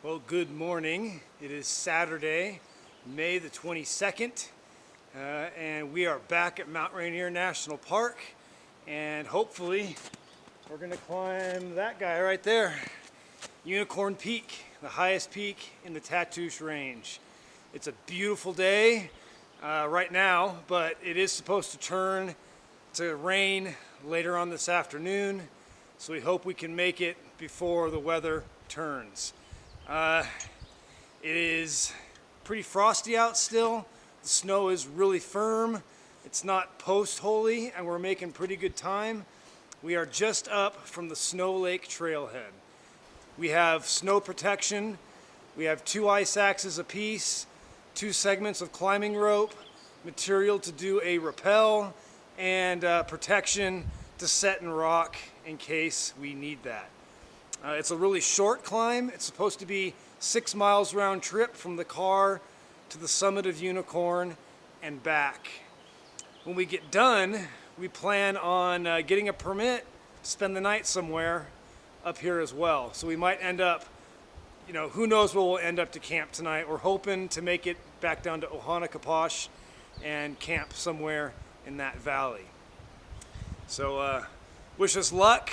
Well, good morning. It is Saturday, May the 22nd, and we are back at Mount Rainier National Park, and hopefully we're going to climb that guy right there, Unicorn Peak, the highest peak in the Tatoosh Range. It's a beautiful day right now, but it is supposed to turn to rain later on this afternoon, so we hope we can make it before the weather turns. It is pretty frosty out still. The snow is really firm. It's not post-holy, and we're making pretty good time. We are just up from the Snow Lake trailhead. We have snow protection. We have 2 ice axes apiece, 2 segments of climbing rope, material to do a rappel, and protection to set and rock in case we need that. It's a really short climb. It's supposed to be 6 miles round trip from the car to the summit of Unicorn and back. When we get done, we plan on getting a permit to spend the night somewhere up here as well. So we might end up, who knows where we'll end up to camp tonight. We're hoping to make it back down to Ohanacaposh and camp somewhere in that valley. So wish us luck.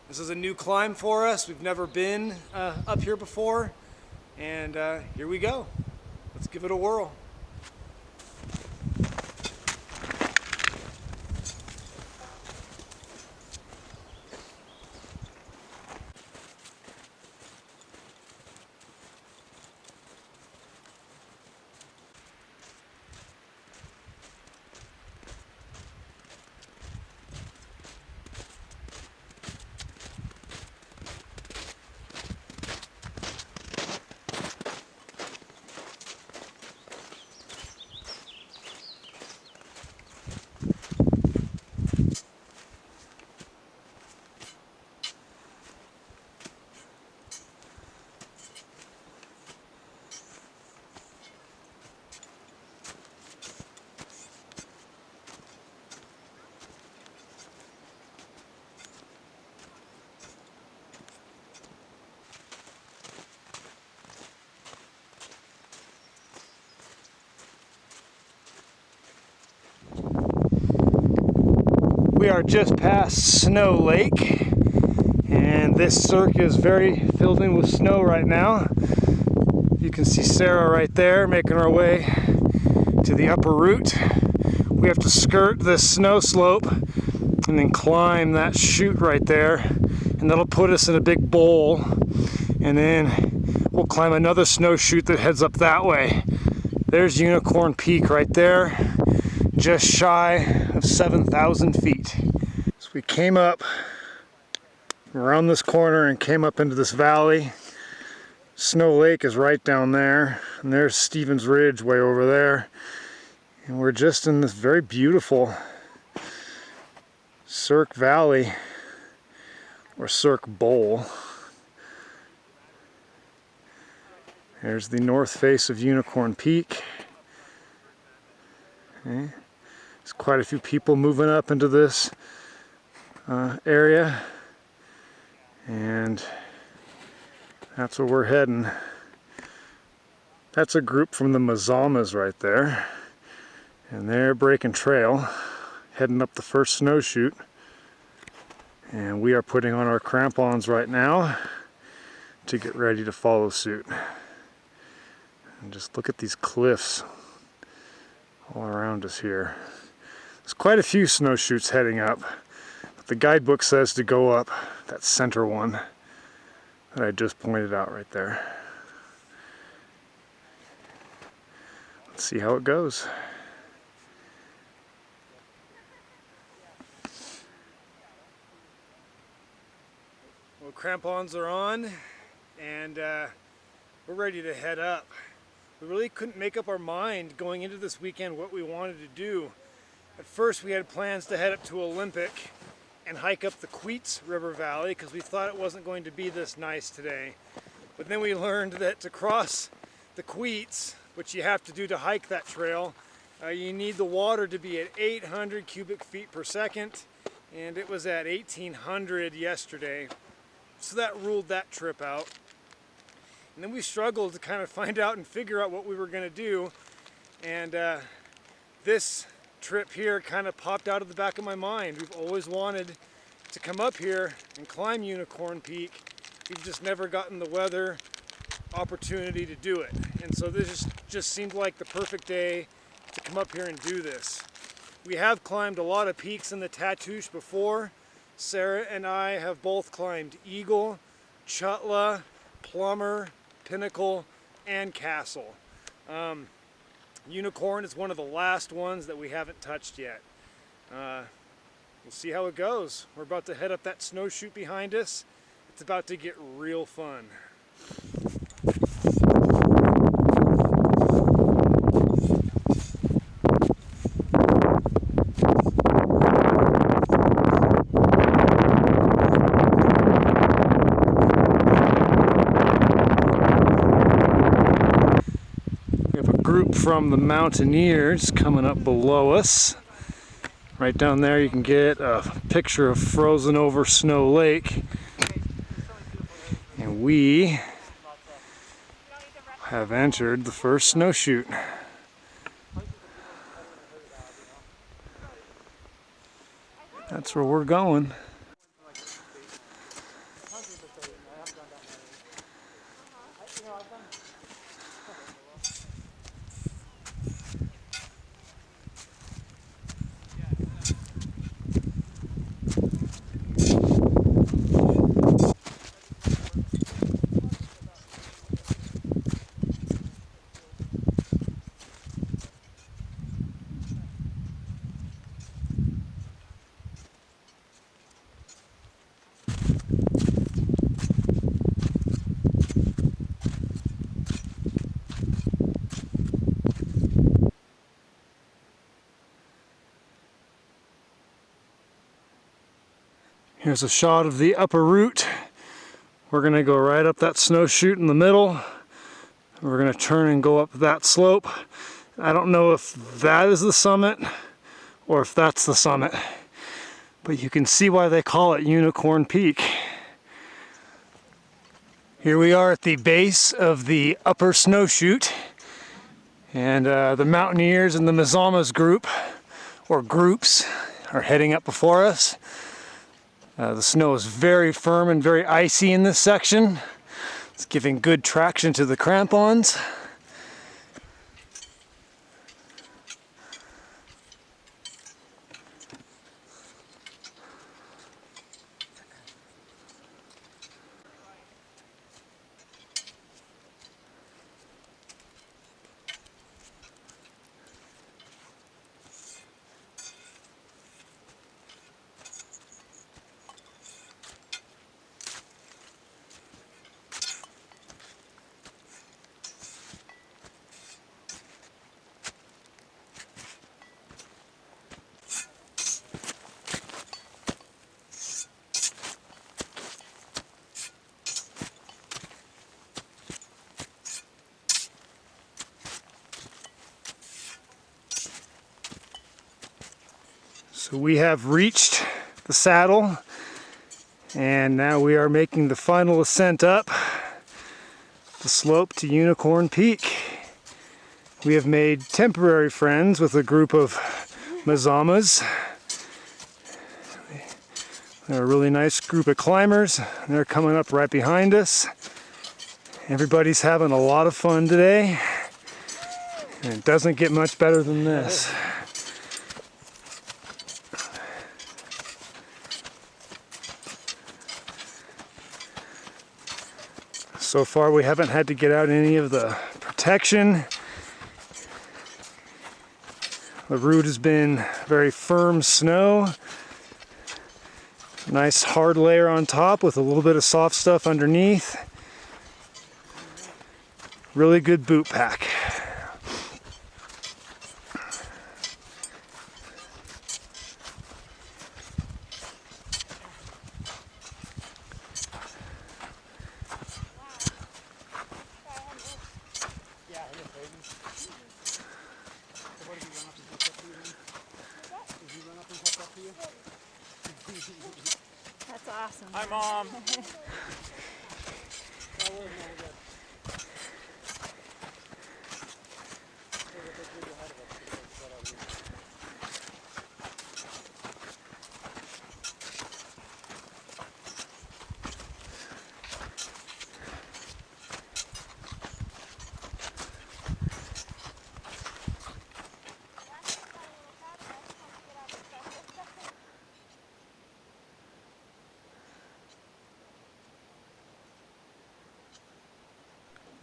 This is a new climb for us. We've never been up here before, and here we go. Let's give it a whirl. We are just past Snow Lake, and this cirque is very filled in with snow right now. You can see Sarah right there making our way to the upper route. We have to skirt this snow slope and then climb that chute right there, and that'll put us in a big bowl, and then we'll climb another snow chute that heads up that way. There's Unicorn Peak right there, just shy of 7,000 feet. So we came up around this corner and came up into this valley. Snow Lake is right down there, and there's Stevens Ridge way over there. And we're just in this very beautiful Cirque Valley, or Cirque Bowl. There's the north face of Unicorn Peak. Okay. There's quite a few people moving up into this area, and that's where we're heading. That's a group from the Mazamas right there, and they're breaking trail, heading up the first snow chute. And we are putting on our crampons right now to get ready to follow suit. And just look at these cliffs all around us here. There's quite a few snow chutes heading up, but the guidebook says to go up that center one that I just pointed out right there. Let's see how it goes. Well, crampons are on, and we're ready to head up. We really couldn't make up our mind going into this weekend what we wanted to do. At first we had plans to head up to Olympic and hike up the Queets River Valley because we thought it wasn't going to be this nice today. But then we learned that to cross the Queets, which you have to do to hike that trail, you need the water to be at 800 cubic feet per second, and it was at 1,800 yesterday. So that ruled that trip out. And then we struggled to kind of find out and figure out what we were going to do. And this trip here kind of popped out of the back of my mind. We've always wanted to come up here and climb Unicorn Peak. We've just never gotten the weather opportunity to do it. And so this just seemed like the perfect day to come up here and do this. We have climbed a lot of peaks in the Tatoosh before. Sarah and I have both climbed Eagle, Chutla, Plumber, Pinnacle, and Castle. Unicorn is one of the last ones that we haven't touched yet. We'll see how it goes. We're about to head up that snow chute behind us. It's about to get real fun. We have a group from the Mountaineers coming up below us. Right down there you can get a picture of frozen over Snow Lake. And we have entered the first snow chute. That's where we're going. Here's a shot of the upper route. We're gonna go right up that snow chute in the middle. We're gonna turn and go up that slope. I don't know if that is the summit or if that's the summit, but you can see why they call it Unicorn Peak. Here we are at the base of the upper snow chute, and the Mountaineers and the Mazamas group, or groups, are heading up before us. The snow is very firm and very icy in this section. It's giving good traction to the crampons. So we have reached the saddle, and now we are making the final ascent up the slope to Unicorn Peak. We have made temporary friends with a group of Mazamas. They're a really nice group of climbers. They're coming up right behind us. Everybody's having a lot of fun today, and it doesn't get much better than this. So far we haven't had to get out any of the protection. The route has been very firm snow. Nice hard layer on top with a little bit of soft stuff underneath. Really good boot pack. That's awesome. Hi, Mom.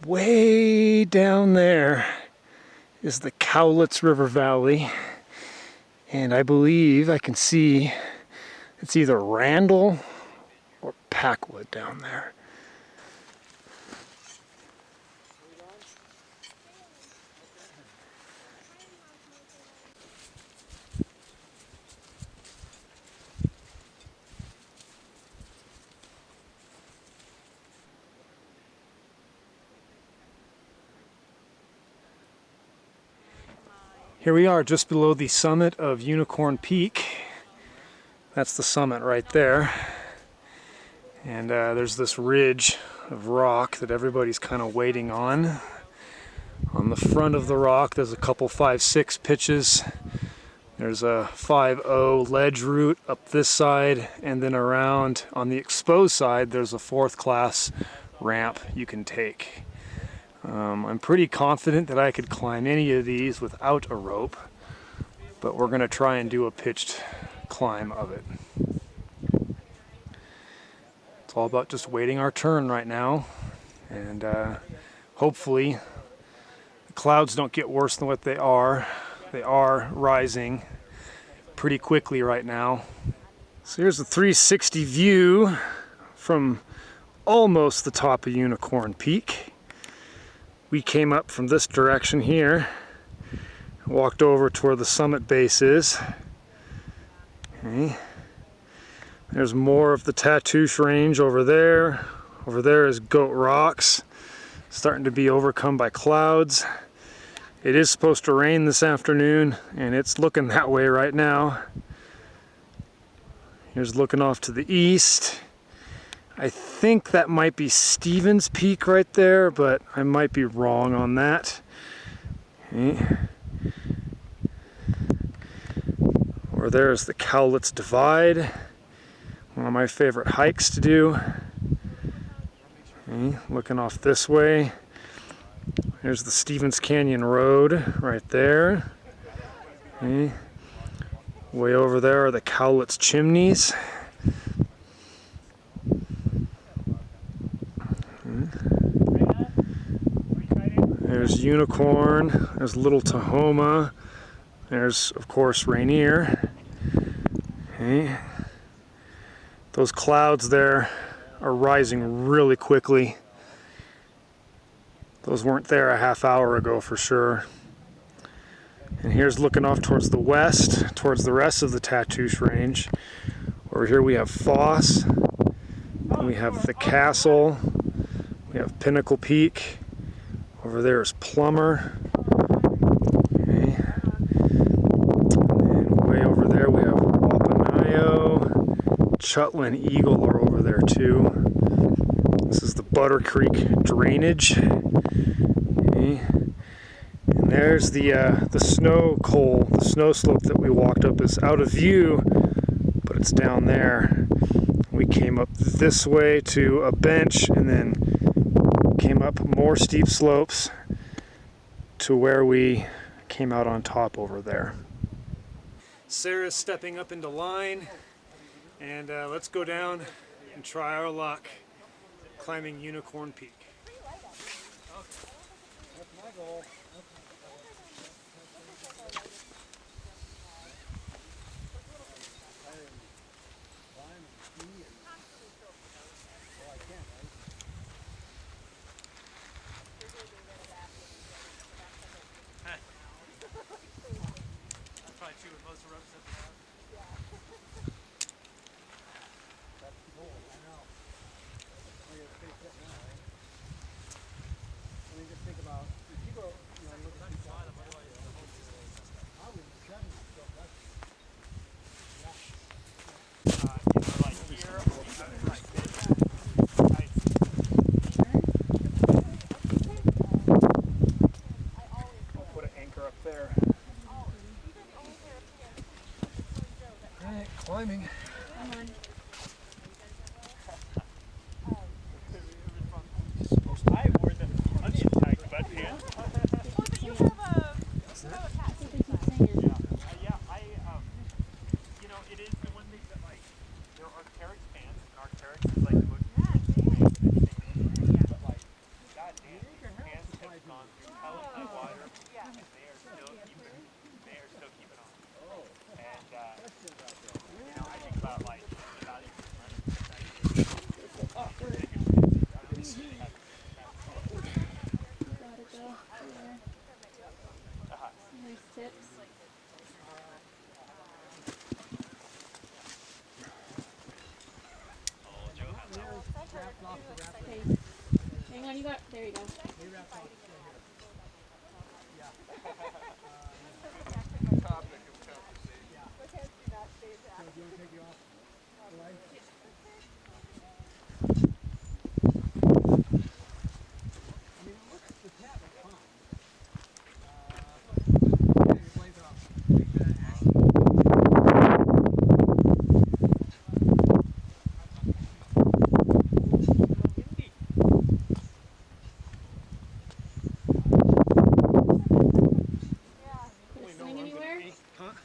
Way down there is the Cowlitz River Valley, and I believe I can see it's either Randall or Packwood down there. Here we are just below the summit of Unicorn Peak. That's the summit right there. And there's this ridge of rock that everybody's kind of waiting on. On the front of the rock there's a couple 5-6 pitches. There's a 5-0 ledge route up this side, and then around on the exposed side there's a 4th class ramp you can take. I'm pretty confident that I could climb any of these without a rope, but we're going to try and do a pitched climb of it. It's all about just waiting our turn right now, and hopefully the clouds don't get worse than what they are. They are rising pretty quickly right now. So here's a 360 view from almost the top of Unicorn Peak. We came up from this direction here, walked over to where the summit base is. Okay. There's more of the Tatoosh Range over there. Over there is Goat Rocks, starting to be overcome by clouds. It is supposed to rain this afternoon, and it's looking that way right now. Here's looking off to the east. I think that might be Stevens Peak right there, but I might be wrong on that. Okay. Over there is the Cowlitz Divide, one of my favorite hikes to do. Okay. Looking off this way, there's the Stevens Canyon Road right there. Okay. Way over there are the Cowlitz Chimneys. There's Unicorn, there's Little Tahoma, there's of course Rainier. Okay. Those clouds there are rising really quickly. Those weren't there a half hour ago for sure. And here's looking off towards the west, towards the rest of the Tatoosh Range. Over here we have Foss, we have the Castle, we have Pinnacle Peak. Over there is Plummer. Okay. And way over there we have Wahpenayo. Chutla and Eagle are over there too. This is the Butter Creek drainage. Okay. And there's the snow col, the snow slope that we walked up is out of view, but it's down there. We came up this way to a bench and then came up more steep slopes to where we came out on top over there. Sarah's stepping up into line, and let's go down and try our luck climbing Unicorn Peak. That's my goal. gone through hell of water, and they are still keeping on. And you know, I think about like the value of money. Gotta go. There's tips. Okay. Hang on, you got. There you go.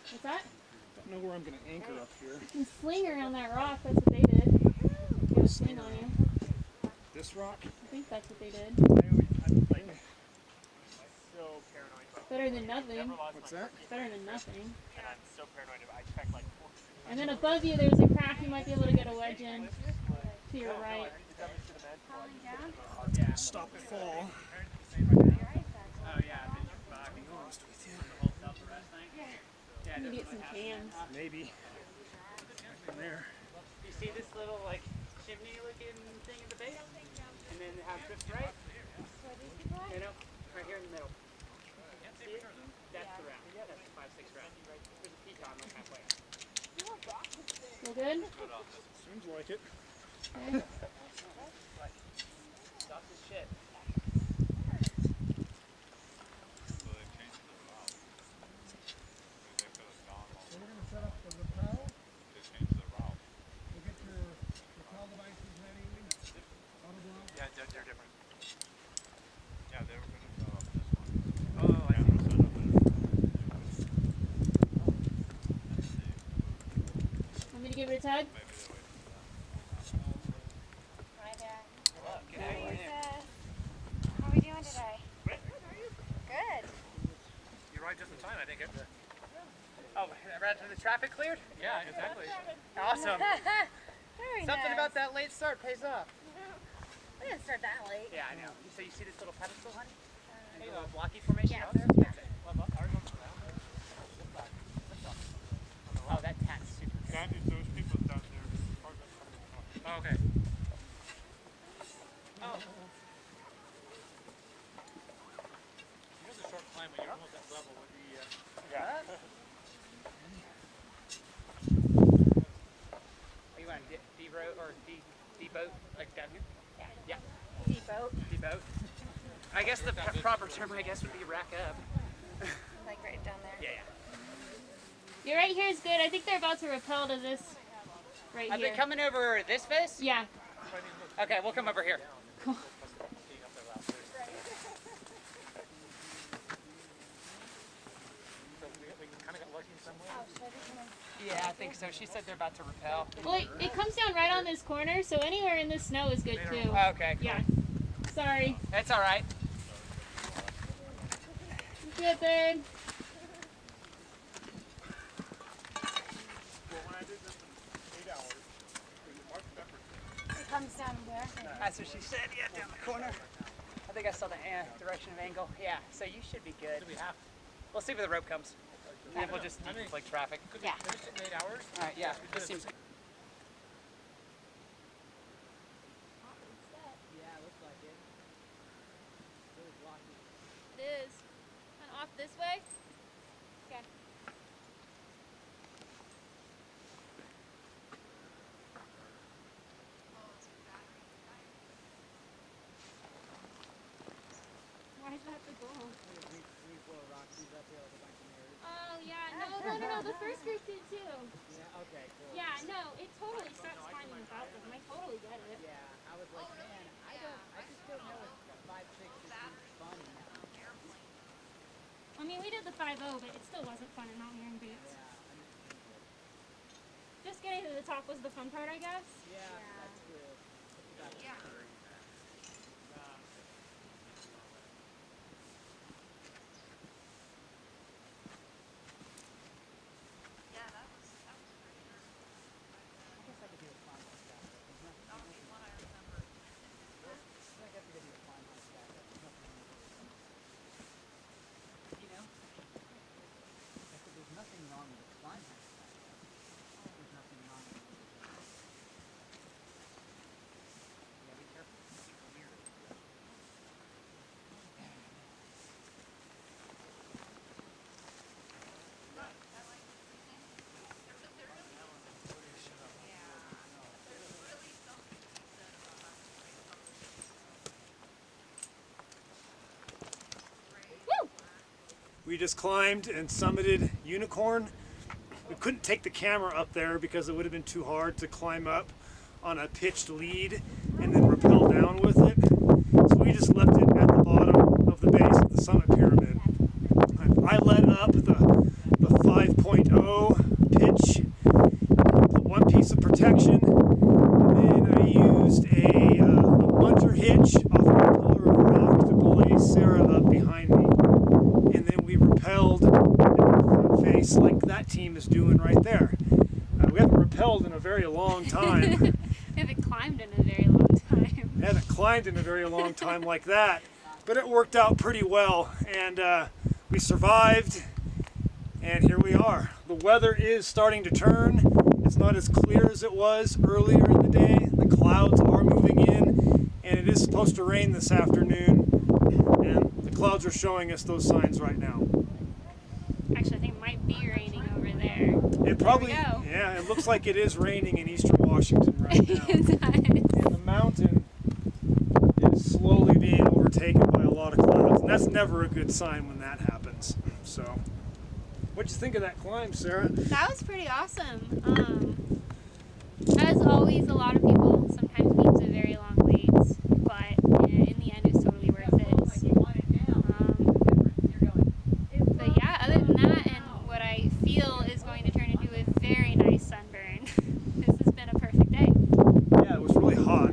What's that? Don't know where I'm gonna anchor up here. You can sling around that rock. That's what they did. You have a sling on you. This rock? I think that's what they did. I'm so paranoid about Better than nothing. What's that? Better than nothing. and I'm so paranoid about I checked like 4. And then above you, there's a crack. You might be able to get a wedge in to your right. Stop the fall. Oh yeah, To be honest with you. You need to get some cans. Maybe. In there. You see this little like chimney looking thing in the base? And then it has this right? You know, right here in the middle. See it? That's the round. That's the 5-6 round. There's a peak on like halfway. Feel good? Seems like it. Okay. Stop this shit. So we're going to set up the rappel. We'll get your rappel devices ready. Auto block. Yeah, they're different. Yeah, they were going to set up this one. Oh, I see. Want me to give it a tug? Hi there. Good Hey, afternoon. sis. How are we doing today? Good. You're right just in time, I think. Oh, right after the traffic cleared? Yeah, exactly. Awesome. Very Something nice. about that late start pays off. We didn't start that late. Yeah, I know. So you see this little pedestal, honey? Hey, the blocky formation Yeah. out there? That's it. Oh, that tat's super good. Sandy, those people down there. Oh, okay. Oh. You know the short climb when you're almost at level with the. Yeah. Are you on D-road or D-boat, like down here? Yeah. Depot. D-boat. I guess the proper term, I guess, would be rack up. Like right down there. Yeah, yeah. Your right here is good. I think they're about to rappel to this right Are here. they coming over this face? Yeah. Okay, we'll come over here. Yeah, I think so. She said they're about to rappel. Well, it comes down right on this corner, so anywhere in the snow is good too. Okay, cool. Yeah. Sorry. That's all right. Good, babe. It comes down where? That's what she said. Yeah, down the corner. I think I saw the direction of angle. Yeah, so you should be good. We'll see where the rope comes. And then we'll just deflect traffic. Yeah. Finish it in 8 hours? All right, yeah. This seems good. Yeah, it looks like it. Really blocky. It is. And off this way? Okay. Why is that the goal? Oh yeah, no, the first group did too. Yeah, okay, cool. Yeah, no, it totally starts climbing without them. I totally get it. Yeah, I was like, man, I just don't know if 5-6 is fun now. I mean, we did the 5-0, but it still wasn't fun in mountaineering boots. Just getting to the top was the fun part, I guess. Yeah, that's true. We just climbed and summited Unicorn. We couldn't take the camera up there because it would have been too hard to climb up on a pitched lead and then rappel down with it. So we just left it at the bottom of the base of the summit pyramid. I led up the 5.0 pitch, put one piece of protection, and then I used a munter hitch off of a pillar of rock to belay Sarah up behind me. And then we rappelled front face like that team is doing right there. We haven't rappelled in a very long time. We haven't climbed in a very long time. We haven't climbed in a very long time like that, but it worked out pretty well, and we survived, and here we are. The weather is starting to turn. It's not as clear as it was earlier in the day. The clouds are moving in, and it is supposed to rain this afternoon, and the clouds are showing us those signs right now. Actually, I think it might be raining over there. It probably, There we go. yeah, it looks like it is raining in eastern Washington right now. It does. And the mountain is slowly being overtaken by a lot of clouds, and that's never a good sign when that happens. So, what'd you think of that climb, Sarah? That was pretty awesome. As always, a lot of people sometimes means a very long waits, but in the end, it's totally worth it. But yeah, other than that, and what I feel is going to turn into a very nice sunburn. This has been a perfect day. Yeah, it was really hot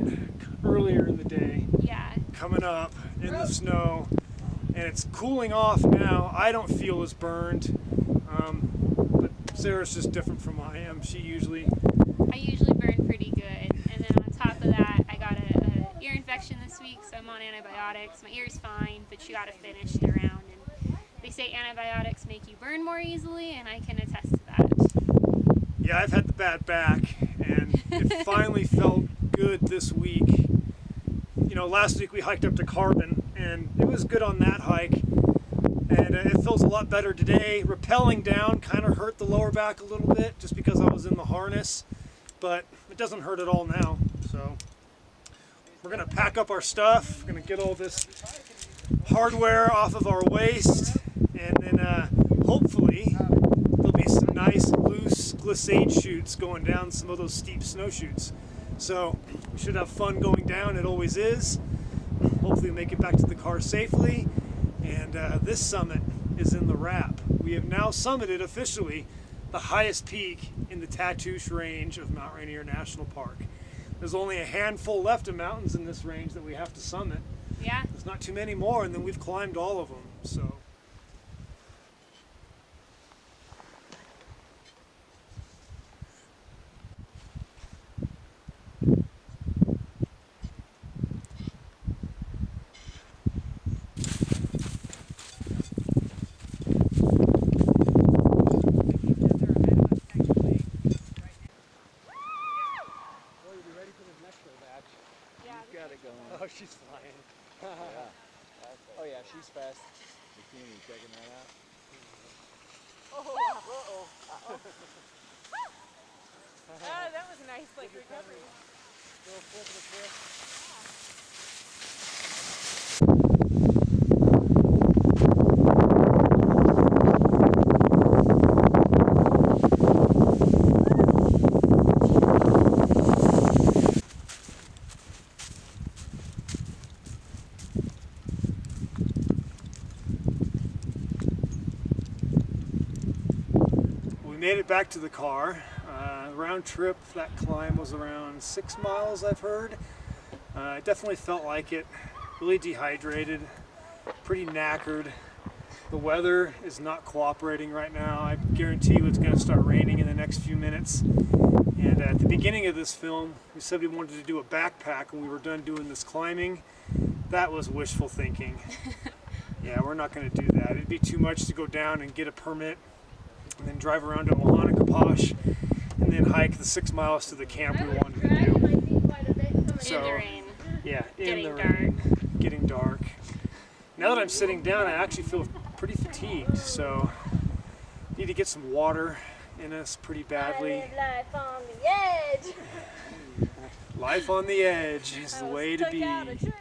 earlier in the day, Yeah. coming up in the snow, and it's cooling off now. I don't feel as burned, but Sarah's just different from I am. I usually burn pretty good, and then on top of that, I got a ear infection this week, so I'm on antibiotics. My ear's fine, but you gotta finish the round, and they say antibiotics make you burn more easily, and I can attest to that. Yeah, I've had the bad back, and it finally felt good this week. You know, last week we hiked up to Carbon, and it was good on that hike, and it feels a lot better today. Rappelling down kind of hurt the lower back a little bit, just because I was in the harness, but it doesn't hurt at all now. So we're gonna pack up our stuff, we're gonna get all this hardware off of our waist, and then hopefully there'll be some nice loose glissade chutes going down some of those steep snow chutes. So we should have fun going down, it always is. Hopefully make it back to the car safely, and this summit is in the wrap. We have now summited officially the highest peak in the Tatoosh Range of Mount Rainier National Park. There's only a handful left of mountains in this range that we have to summit. Yeah. There's not too many more, and then we've climbed all of them. So. Oh, she's flying. Oh yeah, she's fast. Bikini, checking that out. That was a nice recovery. Little flip of the flip. We made it back to the car. Round trip, that climb was around 6 miles, I've heard. It definitely felt like it. Really dehydrated, pretty knackered. The weather is not cooperating right now. I guarantee you it's going to start raining in the next few minutes. And at the beginning of this film, we said we wanted to do a backpack when we were done doing this climbing. That was wishful thinking. Yeah, we're not going to do that. It'd be too much to go down and get a permit and then drive around to Wahpenayo Peak and then hike the 6 miles to the camp we wanted to do. In the rain. Yeah, in Getting the rain, getting dark. Now that I'm sitting down, I actually feel pretty fatigued, so need to get some water in us pretty badly. Life on the edge. Life on the edge is the way to be. Took out a tree.